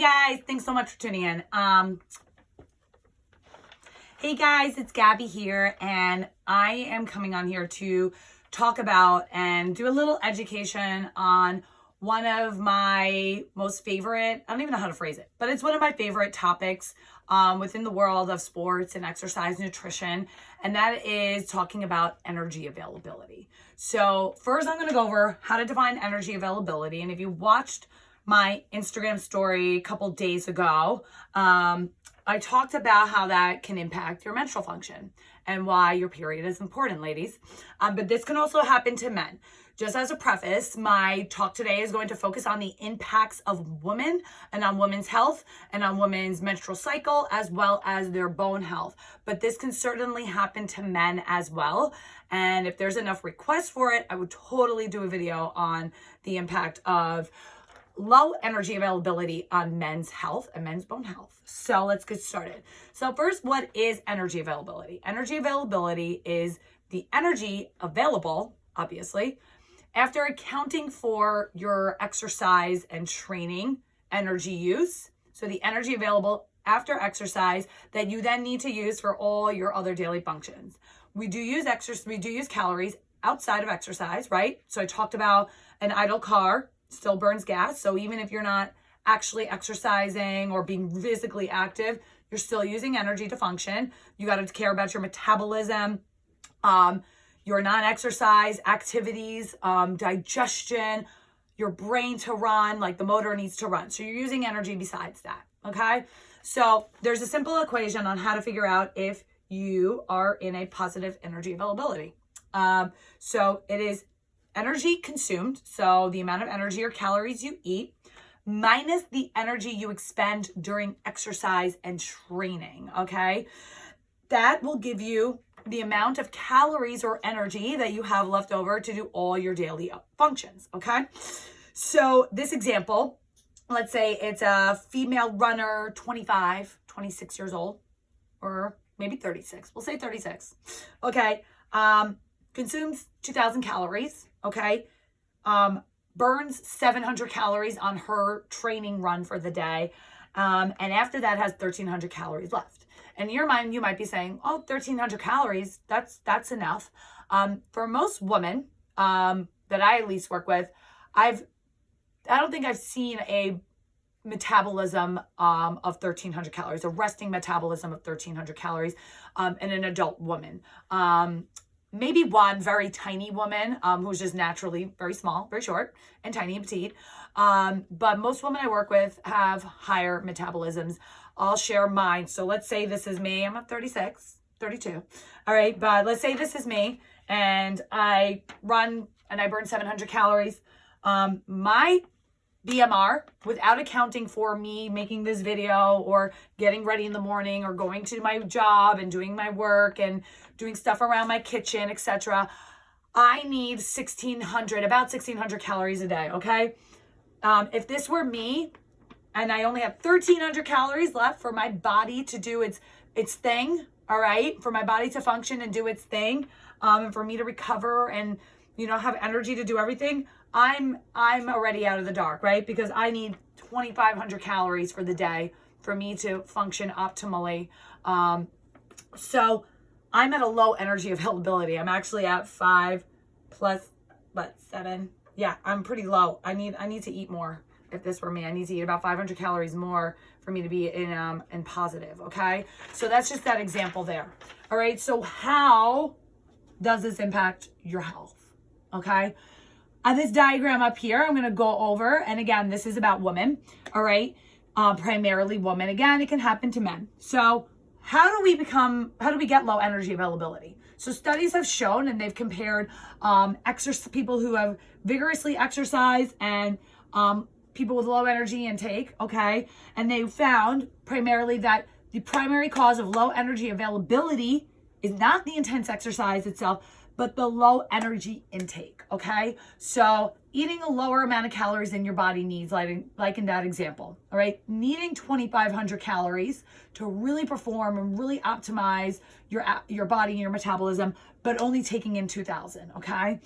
Hey guys, thanks so much for tuning in. Hey guys, it's Gabby here, and I am coming on here to talk about and do a little education on one of my most favorite, I don't even know how to phrase it, but it's one of my favorite topics within the world of sports and exercise nutrition, and that is talking about energy availability. So first I'm going to go over how to define energy availability, and if you watched my Instagram story a couple days ago, I talked about how that can impact your menstrual function and why your period is important, ladies. But this can also happen to men. Just as a preface, my talk today is going to focus on the impacts of women and on women's health and on women's menstrual cycle as well as their bone health. But this can certainly happen to men as well. And if there's enough requests for it, I would totally do a video on the impact of low energy availability on men's health and men's bone health. So let's get started. So first, what is energy availability? Energy availability is the energy available, obviously, after accounting for your exercise and training energy use. So the energy available after exercise that you then need to use for all your other daily functions. We do use calories outside of exercise, right? So I talked about an idle car still burns gas. So even if you're not actually exercising or being physically active, you're still using energy to function. You got to care about your metabolism, your non-exercise activities, digestion, your brain to run, like the motor needs to run. So you're using energy besides that, okay? So there's a simple equation on how to figure out if you are in a positive energy availability. So it is energy consumed, so the amount of energy or calories you eat, minus the energy you expend during exercise and training, okay? That will give you the amount of calories or energy that you have left over to do all your daily functions, okay? So this example, let's say it's a female runner, 25, 26 years old, or maybe 36. We'll say 36, okay? Consumes 2,000 calories, okay? Burns 700 calories on her training run for the day. And after that has 1,300 calories left. And in your mind, you might be saying, oh, 1,300 calories, that's enough. For most women that I at least work with, I don't think I've seen a metabolism of 1,300 calories, a resting metabolism of 1,300 calories in an adult woman. Maybe one very tiny woman who's just naturally very small, very short, and tiny and petite. But most women I work with have higher metabolisms. I'll share mine. So let's say this is me. I'm at 36, 32. All right, but let's say this is me, and I run and I burn 700 calories. My BMR, without accounting for me making this video or getting ready in the morning or going to my job and doing my work and doing stuff around my kitchen, etc., I need about 1,600 calories a day, okay? If this were me and I only have 1,300 calories left for my body to do its thing, all right, for my body to function and do its thing, and for me to recover and, have energy to do everything, I'm already out of the dark, right? Because I need 2,500 calories for the day for me to function optimally. So I'm at a low energy availability. I'm actually at 5 plus 7. Yeah, I'm pretty low. I need to eat more. If this were me, I need to eat about 500 calories more for me to be in positive, okay? So that's just that example there. All right, so how does this impact your health, okay? On this diagram up here, I'm going to go over, and again, this is about women, all right? Primarily women. Again, it can happen to men. So how do we get low energy availability? So studies have shown, and they've compared people who have vigorously exercised and people with low energy intake, okay? And they found primarily that the primary cause of low energy availability is not the intense exercise itself, but the low energy intake, okay? So eating a lower amount of calories than your body needs, like in that example, all right? Needing 2,500 calories to really perform and really optimize your body and your metabolism, but only taking in 2,000, okay?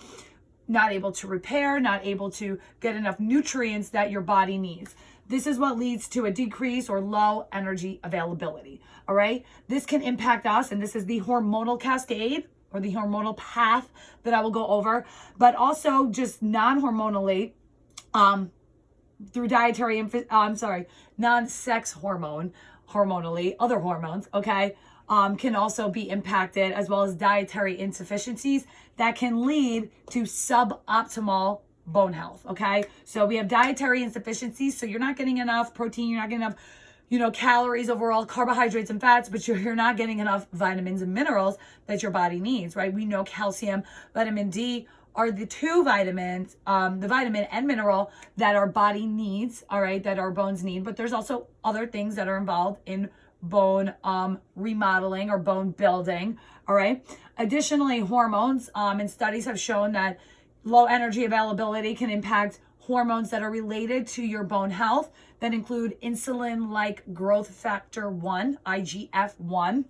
Not able to repair, not able to get enough nutrients that your body needs. this is what leads to a decrease or low energy availability. All right. This can impact us, and this is the hormonal cascade or the hormonal path that I will go over, but also just non-hormonally, through dietary, non-sex hormonally, other hormones, okay, can also be impacted, as well as dietary insufficiencies that can lead to suboptimal bone health, okay? So we have dietary insufficiencies, so you're not getting enough protein, you're not getting enough, calories overall, carbohydrates and fats, but you're not getting enough vitamins and minerals that your body needs, right? We know calcium, vitamin D are the two vitamins, the vitamin and mineral that our body needs, all right, that our bones need, but there's also other things that are involved in bone remodeling or bone building, all right? Additionally, hormones, and studies have shown that low energy availability can impact hormones that are related to your bone health that include insulin-like growth factor 1, IGF-1.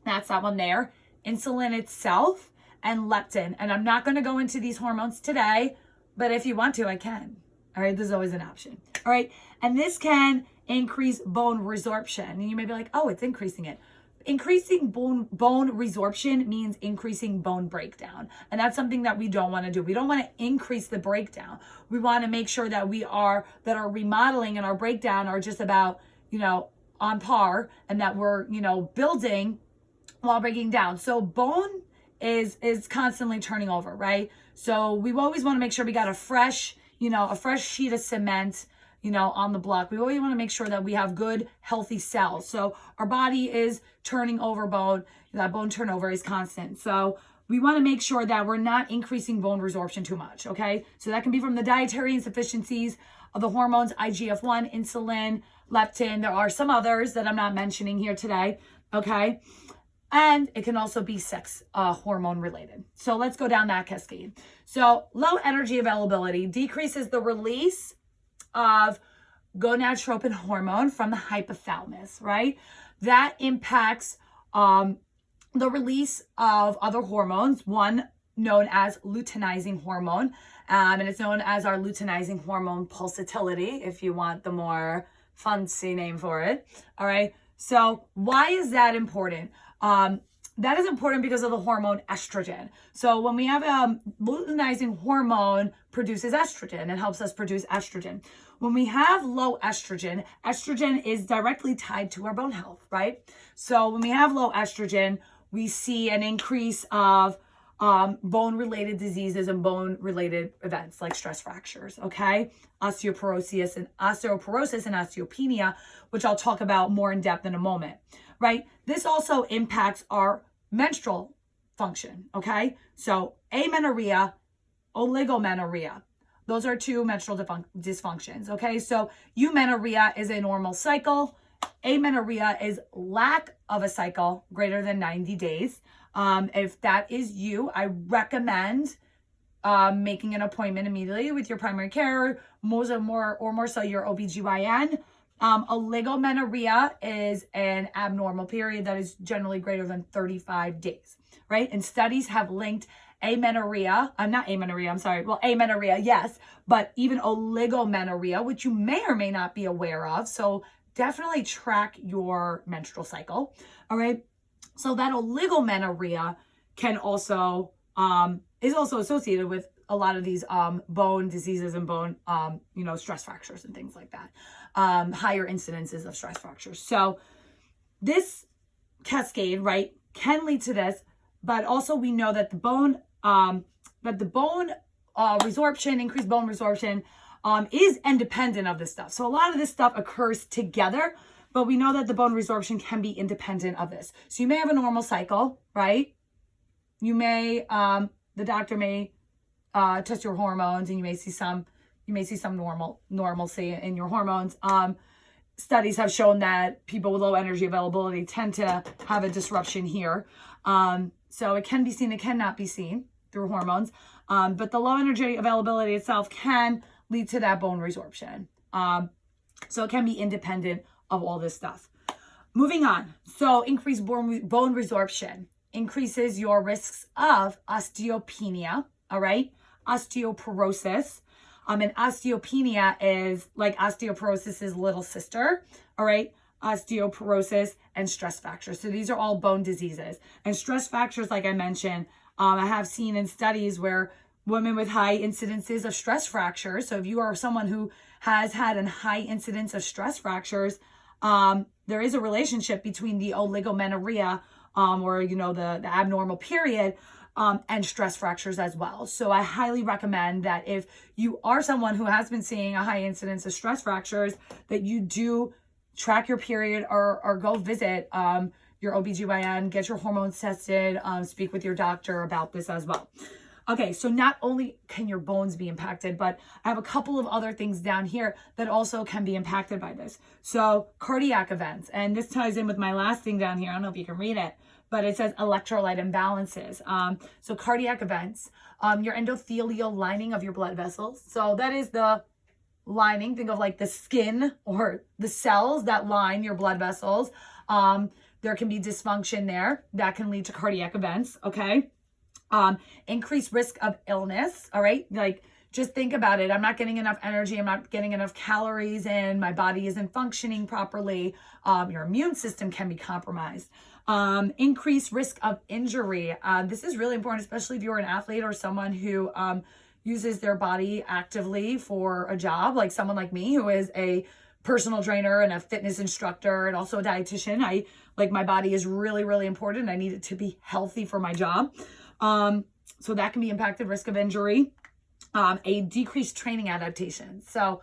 That's that one there. Insulin itself and leptin. And I'm not going to go into these hormones today, but if you want to, I can. All right, there's always an option. All right, and this can increase bone resorption. And you may be like, oh, it's increasing it. Increasing bone resorption means increasing bone breakdown. And that's something that we don't want to do. We don't want to increase the breakdown. We want to make sure that our remodeling and our breakdown are just about, on par, and that we're, building while breaking down. So bone is constantly turning over, right? So we always want to make sure we got a fresh sheet of cement, on the block. We always want to make sure that we have good, healthy cells. So our body is turning over bone. That bone turnover is constant. So we want to make sure that we're not increasing bone resorption too much, okay? So that can be from the dietary insufficiencies of the hormones, IGF-1, insulin, leptin. There are some others that I'm not mentioning here today, okay? And it can also be sex hormone related. So let's go down that cascade. So low energy availability decreases the release of gonadotropin hormone from the hypothalamus, right? That impacts the release of other hormones, one known as luteinizing hormone, and it's known as our luteinizing hormone pulsatility, if you want the more fancy name for it. All right. So why is that important? That is important because of the hormone estrogen. So when we have luteinizing hormone produces estrogen, it helps us produce estrogen. When we have low estrogen, estrogen is directly tied to our bone health, right? So when we have low estrogen, we see an increase of bone-related diseases and bone-related events like stress fractures, okay? Osteoporosis and osteopenia, which I'll talk about more in depth in a moment, right? This also impacts our menstrual function, okay? So amenorrhea, oligomenorrhea. Those are two menstrual dysfunctions, okay? So eumenorrhea is a normal cycle. Amenorrhea is lack of a cycle greater than 90 days. If that is you, I recommend making an appointment immediately with your primary care, more so your OBGYN. Oligomenorrhea is an abnormal period that is generally greater than 35 days, right? And studies have linked amenorrhea, yes, but even oligomenorrhea, which you may or may not be aware of. So definitely track your menstrual cycle, all right? So that oligomenorrhea can also, is also associated with a lot of these bone diseases and bone, stress fractures and things like that. Higher incidences of stress fractures. So this cascade, right, can lead to this, but also we know that the bone, resorption, increased bone resorption, is independent of this stuff. So a lot of this stuff occurs together, but we know that the bone resorption can be independent of this. So you may have a normal cycle, right? You may, the doctor may test your hormones, and you may see some normalcy in your hormones. Studies have shown that people with low energy availability tend to have a disruption here. So it can be seen, it cannot be seen through hormones. But the low energy availability itself can lead to that bone resorption. So it can be independent of all this stuff. Moving on. So increased bone resorption increases your risks of osteopenia, all right? Osteoporosis, And osteopenia is like osteoporosis's little sister, all right? Osteoporosis and stress fractures. So these are all bone diseases. And stress fractures, like I mentioned, I have seen in studies where women with high incidences of stress fractures, so if you are someone who has had a high incidence of stress fractures, there is a relationship between the oligomenorrhea, or, you know, the abnormal period, and stress fractures as well. So I highly recommend that if you are someone who has been seeing a high incidence of stress fractures, that you do track your period or go visit your OBGYN, get your hormones tested, speak with your doctor about this as well. Okay, so not only can your bones be impacted, but I have a couple of other things down here that also can be impacted by this. So cardiac events, and this ties in with my last thing down here. I don't know if you can read it, but it says electrolyte imbalances. So cardiac events, your endothelial lining of your blood vessels. So that is the lining. Think of like the skin or the cells that line your blood vessels. There can be dysfunction there that can lead to cardiac events. Okay. Increased risk of illness. All right. Like, just think about it. I'm not getting enough energy. I'm not getting enough calories in. My body isn't functioning properly. Your immune system can be compromised. Increased risk of injury. This is really important, especially if you're an athlete or someone who uses their body actively for a job, like someone like me who is a personal trainer and a fitness instructor and also a dietitian. My body is really, really important. I need it to be healthy for my job. So that can be impacted, risk of injury, a decreased training adaptation. So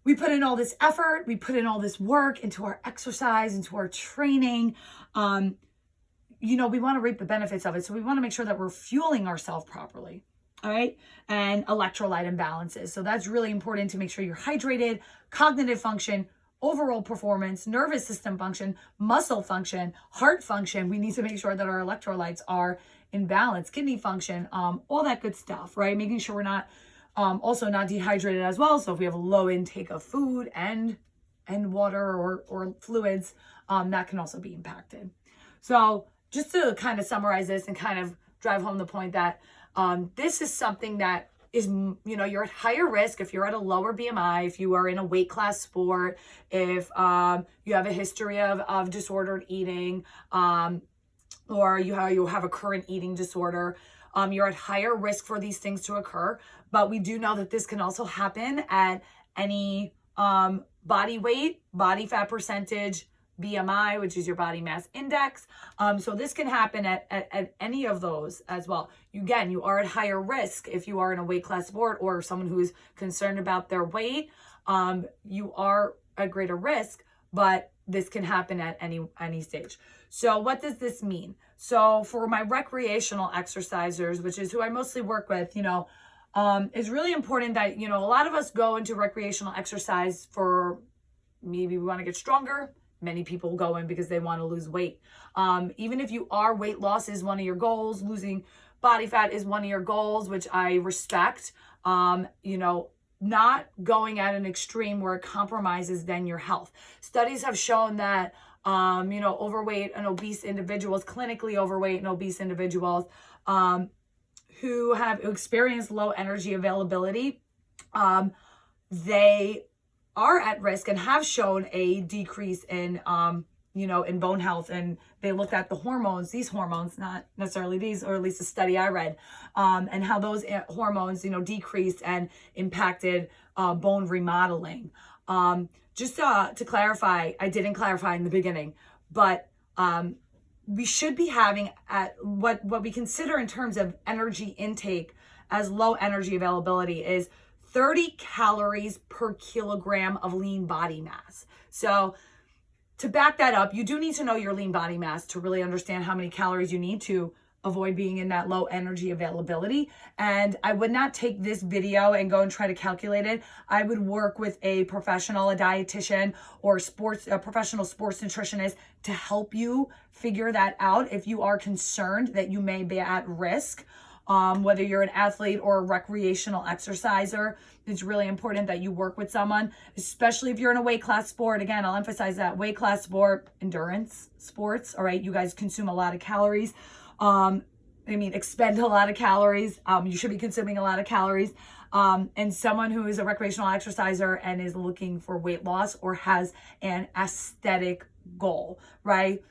we put in all this effort, we put in all this work into our exercise, into our training. We want to reap the benefits of it. So we want to make sure that we're fueling ourselves properly. All right. And electrolyte imbalances. So that's really important to make sure you're hydrated, cognitive function, overall performance, nervous system function, muscle function, heart function. We need to make sure that our electrolytes are in balance, kidney function, all that good stuff, right? Making sure we're not also not dehydrated as well. So if we have a low intake of food and water or fluids, that can also be impacted. So just to kind of summarize this and kind of drive home the point that this is something that is, you're at higher risk if you're at a lower BMI, if you are in a weight class sport, if you have a history of disordered eating, or you have a current eating disorder. You're at higher risk for these things to occur. But we do know that this can also happen at any body weight, body fat percentage, BMI, which is your body mass index. So this can happen at any of those as well. You are at higher risk if you are in a weight class sport or someone who's concerned about their weight. You are at greater risk, but this can happen at any stage. So what does this mean? So for my recreational exercisers, which is who I mostly work with, it's really important that, a lot of us go into recreational exercise for maybe we want to get stronger. Many people go in because they want to lose weight. Even if weight loss is one of your goals, losing body fat is one of your goals, which I respect, not going at an extreme where it compromises then your health. Studies have shown that, overweight and obese individuals, clinically overweight and obese individuals, who have experienced low energy availability, they are at risk and have shown a decrease in bone health. And they looked at these hormones, not necessarily these, or at least a study I read, and how those hormones, decreased and impacted bone remodeling. Just to clarify, I didn't clarify in the beginning, but we should be having at what we consider in terms of energy intake as low energy availability is 30 calories per kilogram of lean body mass. So to back that up, you do need to know your lean body mass to really understand how many calories you need to avoid being in that low energy availability. And I would not take this video and go and try to calculate it. I would work with a professional, a dietitian, or a professional sports nutritionist to help you figure that out if you are concerned that you may be at risk. Whether you're an athlete or a recreational exerciser, it's really important that you work with someone, especially if you're in a weight class sport. Again, I'll emphasize that weight class sport, endurance sports, all right? You guys consume a lot of calories. expend a lot of calories. You should be consuming a lot of calories. And someone who is a recreational exerciser and is looking for weight loss or has an aesthetic goal, right?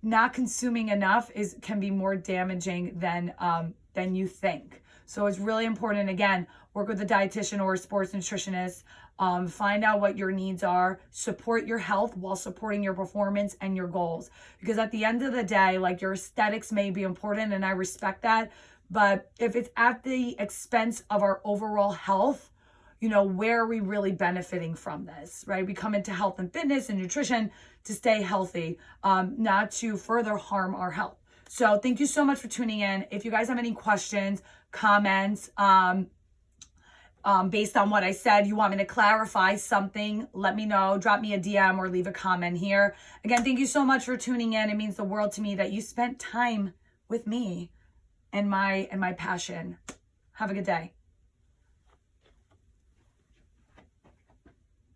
Not consuming enough can be more damaging than you think. So it's really important, again, work with a dietitian or a sports nutritionist. Find out what your needs are, support your health while supporting your performance and your goals. Because at the end of the day, like, your aesthetics may be important, and I respect that. But if it's at the expense of our overall health, where are we really benefiting from this, right? We come into health and fitness and nutrition to stay healthy, not to further harm our health. So thank you so much for tuning in. If you guys have any questions, comments, based on what I said, you want me to clarify something, let me know. Drop me a DM or leave a comment here. Again, thank you so much for tuning in. It means the world to me that you spent time with me and my passion. Have a good day.